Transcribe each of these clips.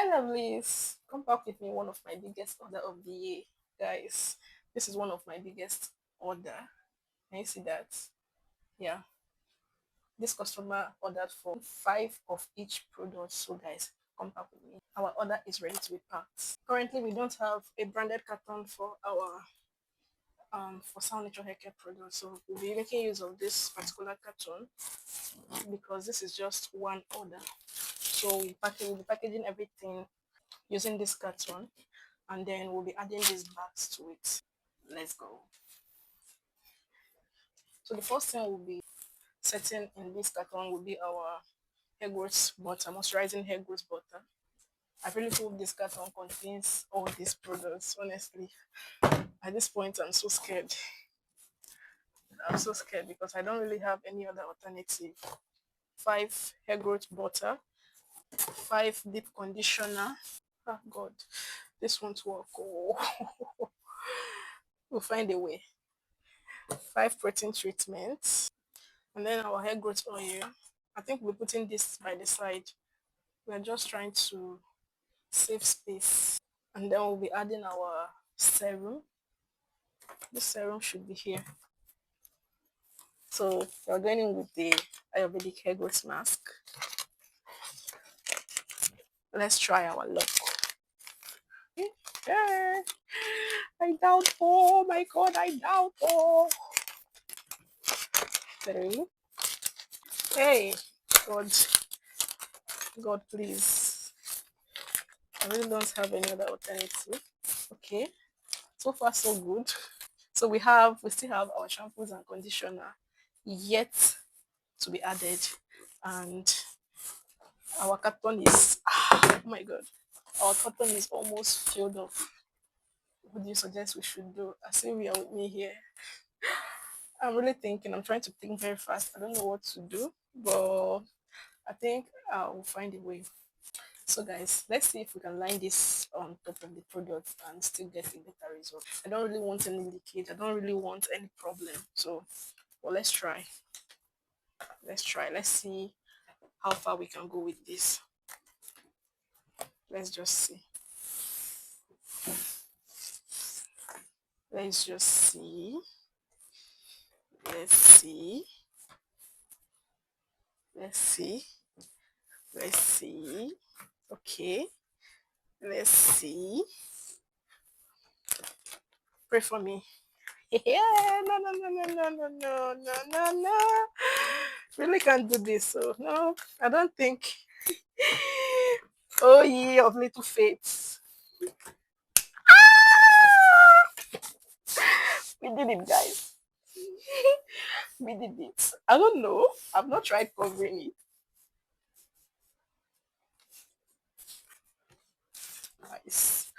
finally, come back with me one of my biggest order of the year, guys. This is one of my biggest order. Can you see that? Yeah, this customer ordered for 5 of each product. So guys, come back with me. Our order is ready to be packed. Currently, we don't have a branded carton for our for Sound Nature Haircare product, so we'll be making use of this particular carton because this is just one order. So we'll be packaging everything using this carton, and then we'll be adding these bags to it. Let's go. So the first thing we'll be setting in this carton will be our hair growth butter, moisturizing hair growth butter. I really hope this carton contains all these products. Honestly, at this point, I'm so scared. I'm so scared because I don't really have any other alternative. 5 hair growth butter, 5 deep conditioner. Oh God, this won't work. Oh, we'll find a way. 5 protein treatments, and then our hair growth oil. I think we're putting this by the side. We're just trying to save space, and then we'll be adding our serum. This serum should be here. So we're going in with the Ayurvedic hair growth mask. Let's try our luck. Yeah. I doubt. Oh my God, I doubt. Oh. 3. Hey, God, God, please. I really don't have any other alternative. Okay, so far so good. So we still have our shampoos and conditioner yet to be added, and our carton is oh my God, our carton is almost filled up. What do you suggest we should do? I see you are with me here. I'm really thinking. I'm trying to think very fast. I don't know what to do, but I think I will find a way. So guys, let's see if we can line this on top of the product and still get a better result. I don't really want any leakage. I don't really want any problem. So, well, let's try. Let's try. Let's see how far we can go with this. Let's just see. Let's just see. Let's see. Let's see. Let's see. Okay. Let's see. Pray for me. Yeah, no. Really can't do this. So no, I don't think. Oh ye of little faith. We did it, guys. We did it. I don't know. I've not tried covering it. Nice.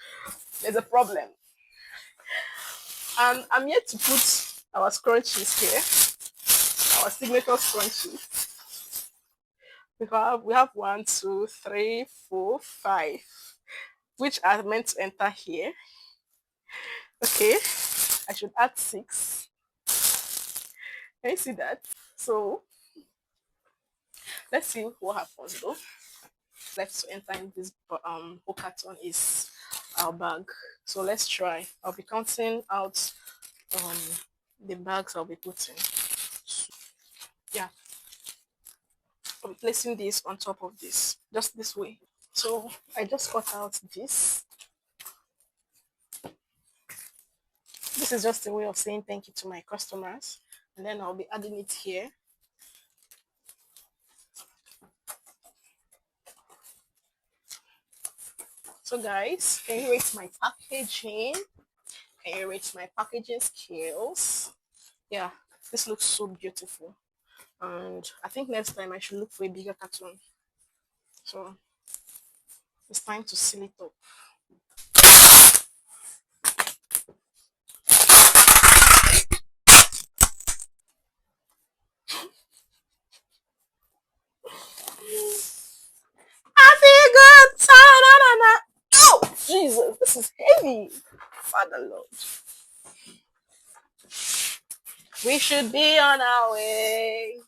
There's a problem. And I'm yet to put our scrunchies here. Our signature scrunchies. We have 1, 2, 3, 4, 5, which are meant to enter here. Okay, I should add 6. Can you see that? So let's see what happens though. Left to enter in this whole carton is our bag. So let's try. I'll be counting out the bags I'll be putting. Yeah, I'm placing this on top of this, just this way. So I just cut out this. This is just a way of saying thank you to my customers, and then I'll be adding it here. So guys, can you rate my packaging? Can you rate my packaging skills? Yeah, this looks so beautiful, and I think next time I should look for a bigger carton. So it's time to seal it up. Happy good time! Oh, Jesus, this is heavy. Father Lord. We should be on our way.